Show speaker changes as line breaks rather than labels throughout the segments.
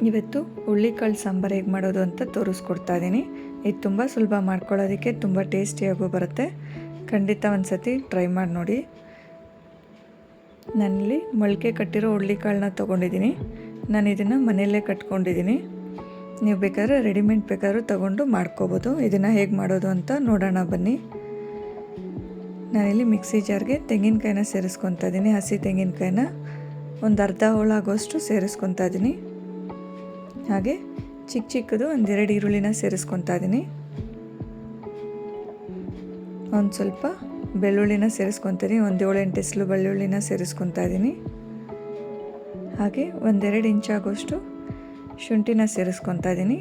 ಇವತ್ತು ಹುಳ್ಳಿಕಾಳು ಸಾಂಬಾರು ಹೇಗೆ ಮಾಡೋದು ಅಂತ ತೋರಿಸ್ಕೊಡ್ತಾ ಇದ್ದೀನಿ. ಇದು ತುಂಬ ಸುಲಭ, ಮಾಡ್ಕೊಳ್ಳೋದಕ್ಕೆ ತುಂಬ ಟೇಸ್ಟಿಯಾಗೂ ಬರುತ್ತೆ. ಖಂಡಿತ ಒಂದು ಸತಿ ಟ್ರೈ ಮಾಡಿ ನೋಡಿ. ನಾನಿಲ್ಲಿ ಮೊಳಕೆ ಕಟ್ಟಿರೋ ಹುಳ್ಳಿಕಾಳನ್ನ ತೊಗೊಂಡಿದ್ದೀನಿ. ನಾನು ಇದನ್ನು ಮನೆಯಲ್ಲೇ ಕಟ್ಕೊಂಡಿದ್ದೀನಿ. ನೀವು ಬೇಕಾದ್ರೆ ರೆಡಿಮೇಡ್ ಬೇಕಾದ್ರೂ ತೊಗೊಂಡು ಮಾಡ್ಕೋಬೋದು. ಇದನ್ನು ಹೇಗೆ ಮಾಡೋದು ಅಂತ ನೋಡೋಣ ಬನ್ನಿ. ನಾನಿಲ್ಲಿ ಮಿಕ್ಸಿ ಜಾರ್ಗೆ ತೆಂಗಿನಕಾಯಿನ ಸೇರಿಸ್ಕೊತಾ ಇದ್ದೀನಿ. ಹಸಿ ತೆಂಗಿನಕಾಯಿನ ಒಂದು ಅರ್ಧ ಹೋಳಾಗೋಷ್ಟು ಸೇರಿಸ್ಕೊತಾ ಇದ್ದೀನಿ. ಹಾಗೆ ಚಿಕ್ಕದು ಒಂದೆರಡು ಈರುಳ್ಳಿನ ಸೇರಿಸ್ಕೊತಾ ಇದ್ದೀನಿ. ಒಂದು ಸ್ವಲ್ಪ ಬೆಳ್ಳುಳ್ಳಿನ ಸೇರಿಸ್ಕೊತೀನಿ. ಒಂದು 7-8 ಎಸಳು ಬೆಳ್ಳುಳ್ಳಿನ ಸೇರಿಸ್ಕೊತಾ ಇದ್ದೀನಿ. ಹಾಗೆ 1-2 ಇಂಚಾಗೋಷ್ಟು ಶುಂಠಿನ ಸೇರಿಸ್ಕೊತಾ ಇದ್ದೀನಿ.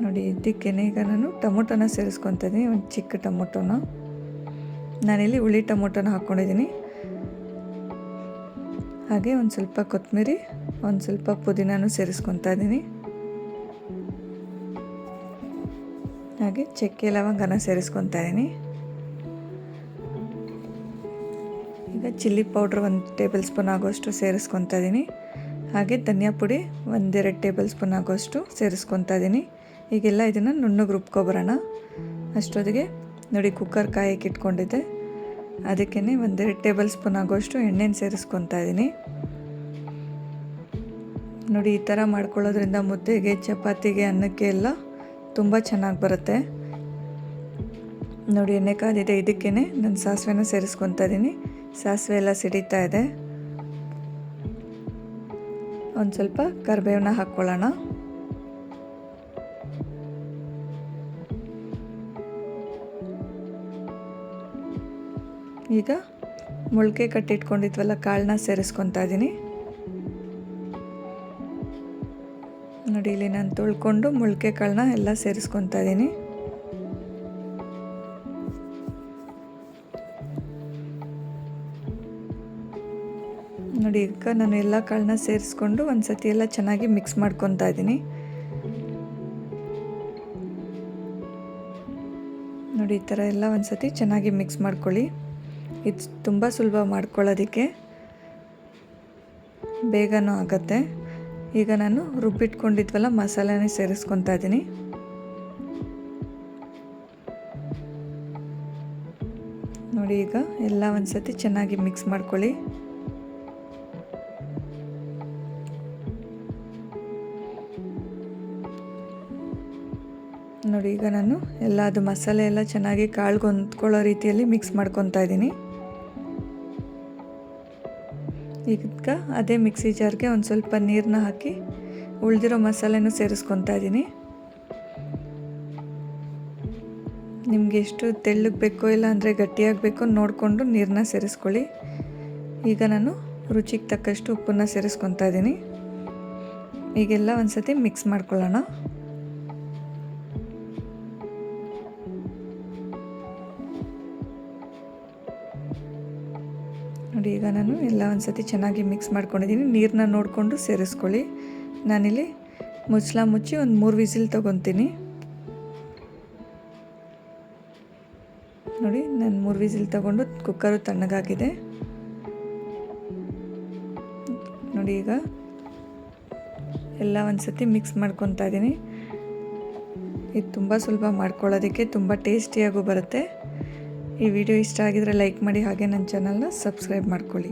ನೋಡಿ, ಇದಕ್ಕೇನೆ ಈಗ ನಾನು ಟೊಮೊಟೊನ ಸೇರಿಸ್ಕೊತಾ ಇದ್ದೀನಿ. ಒಂದು ಚಿಕ್ಕ ಟೊಮೊಟೊನ, ನಾನಿಲ್ಲಿ ಹುಳಿ ಟೊಮೊಟೊನ ಹಾಕ್ಕೊಂಡಿದ್ದೀನಿ. ಹಾಗೆ ಒಂದು ಸ್ವಲ್ಪ ಕೊತ್ತಂಬರಿ, ಒಂದು ಸ್ವಲ್ಪ ಪುದೀನೂ ಸೇರಿಸ್ಕೊತಾ ಇದ್ದೀನಿ. ಹಾಗೆ ಚಕ್ಕೆ ಲವಂಗನ ಸೇರಿಸ್ಕೊತಾ ಇದ್ದೀನಿ. ಈಗ ಚಿಲ್ಲಿ ಪೌಡ್ರ್ 1 ಟೇಬಲ್ ಸ್ಪೂನ್ ಆಗೋಷ್ಟು ಸೇರಿಸ್ಕೊತಾ ಇದ್ದೀನಿ. ಹಾಗೆ ಧನಿಯಾ ಪುಡಿ 1-2 ಟೇಬಲ್ ಸ್ಪೂನ್ ಆಗೋಷ್ಟು ಸೇರಿಸ್ಕೊತಾ ಇದ್ದೀನಿ. ಈಗೆಲ್ಲ ಇದನ್ನು ನುಣ್ಣಗೆ ರುಬ್ಕೊಬರೋಣ. ಅಷ್ಟೊತ್ತಿಗೆ ನೋಡಿ, ಕುಕ್ಕರ್ ಕಾಯಕ್ಕೆ ಇಟ್ಕೊಂಡಿದ್ದೆ. ಅದಕ್ಕೇ 1-2 ಟೇಬಲ್ ಸ್ಪೂನ್ ಆಗೋಷ್ಟು ಎಣ್ಣೆನ ಸೇರಿಸ್ಕೊತಾ ಇದ್ದೀನಿ. ನೋಡಿ, ಈ ಥರ ಮಾಡ್ಕೊಳ್ಳೋದ್ರಿಂದ ಮುದ್ದೆಗೆ, ಚಪಾತಿಗೆ, ಅನ್ನಕ್ಕೆ ಎಲ್ಲ ತುಂಬ ಚೆನ್ನಾಗಿ ಬರುತ್ತೆ. ನೋಡಿ, ಎಣ್ಣೆ ಕಾದಿದೆ. ಇದಕ್ಕೇ ನಾನು ಸಾಸಿವೆನ ಸೇರಿಸ್ಕೊತಾ ಇದ್ದೀನಿ. ಸಾಸಿವೆ ಎಲ್ಲ ಸಿಡಿತಾ ಇದೆ. ಒಂದು ಸ್ವಲ್ಪ ಕರಿಬೇವನ್ನ ಹಾಕ್ಕೊಳ್ಳೋಣ. ಈಗ ಮೊಳಕೆ ಕಟ್ಟಿಟ್ಕೊಂಡಿದ್ವಲ್ಲ ಕಾಳನ್ನ ಸೇರಿಸ್ಕೊತಾ ಇದ್ದೀನಿ. ನೋಡಿ, ಇಲ್ಲಿ ನಾನು ತೊಳ್ಕೊಂಡು ಮೊಳಕೆ ಕಾಳನ್ನ ಎಲ್ಲ ಸೇರಿಸ್ಕೊತಾ ಇದ್ದೀನಿ. ನೋಡಿ, ಈಗ ನಾನು ಎಲ್ಲ ಕಾಳನ್ನ ಸೇರಿಸ್ಕೊಂಡು ಒಂದು ಸತಿ ಎಲ್ಲ ಚೆನ್ನಾಗಿ ಮಿಕ್ಸ್ ಮಾಡ್ಕೊತಾ ಇದ್ದೀನಿ. ನೋಡಿ, ಈ ಥರ ಎಲ್ಲ ಒಂದು ಸತಿ ಚೆನ್ನಾಗಿ ಮಿಕ್ಸ್ ಮಾಡ್ಕೊಳ್ಳಿ. ಇದು ತುಂಬ ಸುಲಭ ಮಾಡ್ಕೊಳ್ಳೋದಕ್ಕೆ, ಬೇಗನೂ ಆಗುತ್ತೆ. ಈಗ ನಾನು ರುಬ್ಬಿಟ್ಕೊಂಡಿದ್ವಲ್ಲ ಮಸಾಲೆನೇ ಸೇರಿಸ್ಕೊತಾ ಇದ್ದೀನಿ. ನೋಡಿ, ಈಗ ಎಲ್ಲ ಒಂದು ಸತಿ ಚೆನ್ನಾಗಿ ಮಿಕ್ಸ್ ಮಾಡ್ಕೊಳ್ಳಿ. ನೋಡಿ, ಈಗ ನಾನು ಎಲ್ಲ ಅದು ಮಸಾಲೆ ಎಲ್ಲ ಚೆನ್ನಾಗಿ ಕಾಳಿಗೆ ಹೊಂದ್ಕೊಳ್ಳೋ ರೀತಿಯಲ್ಲಿ ಮಿಕ್ಸ್ ಮಾಡ್ಕೊತಾ ಇದ್ದೀನಿ. ಈಗ ಅದೇ ಮಿಕ್ಸಿ ಜಾರ್ಗೆ ಒಂದು ಸ್ವಲ್ಪ ನೀರನ್ನ ಹಾಕಿ ಉಳಿದಿರೋ ಮಸಾಲೆನೂ ಸೇರಿಸ್ಕೊತಾ ಇದ್ದೀನಿ. ನಿಮಗೆ ಎಷ್ಟು ತೆಳ್ಳಗೆ ಬೇಕೋ ಇಲ್ಲ ಅಂದರೆ ಗಟ್ಟಿಯಾಗಬೇಕೋ ನೋಡಿಕೊಂಡು ನೀರನ್ನ ಸೇರಿಸ್ಕೊಳ್ಳಿ. ಈಗ ನಾನು ರುಚಿಗೆ ತಕ್ಕಷ್ಟು ಉಪ್ಪನ್ನು ಸೇರಿಸ್ಕೊತಾ ಇದ್ದೀನಿ. ಈಗೆಲ್ಲ ಒಂದು ಸತಿ ಮಿಕ್ಸ್ ಮಾಡ್ಕೊಳ್ಳೋಣ. ನೋಡಿ, ಈಗ ನಾನು ಎಲ್ಲ ಒಂದು ಸತಿ ಚೆನ್ನಾಗಿ ಮಿಕ್ಸ್ ಮಾಡ್ಕೊಂಡಿದ್ದೀನಿ. ನೀರನ್ನ ನೋಡಿಕೊಂಡು ಸೇರಿಸ್ಕೊಳ್ಳಿ. ನಾನಿಲ್ಲಿ ಮುಚ್ಚಳ ಮುಚ್ಚಿ ಒಂದು 3 ವಿಸಿಲ್ ತೊಗೊತೀನಿ. ನೋಡಿ, ನಾನು 3 ವಿಸಿಲ್ ತೊಗೊಂಡು ಕುಕ್ಕರು ತಣ್ಣಗಾಗಿದೆ. ನೋಡಿ, ಈಗ ಎಲ್ಲ ಒಂದು ಸತಿ ಮಿಕ್ಸ್ ಮಾಡ್ಕೊತಾ ಇದ್ದೀನಿ. ಇದು ತುಂಬ ಸುಲಭ ಮಾಡ್ಕೊಳ್ಳೋದಕ್ಕೆ, ತುಂಬ ಟೇಸ್ಟಿಯಾಗೂ ಬರುತ್ತೆ. ಈ ವಿಡಿಯೋ ಇಷ್ಟ ಆಗಿದರೆ ಲೈಕ್ ಮಾಡಿ. ಹಾಗೆ ನನ್ನ ಚಾನಲ್ನ ಸಬ್ಸ್ಕ್ರೈಬ್ ಮಾಡ್ಕೊಳ್ಳಿ.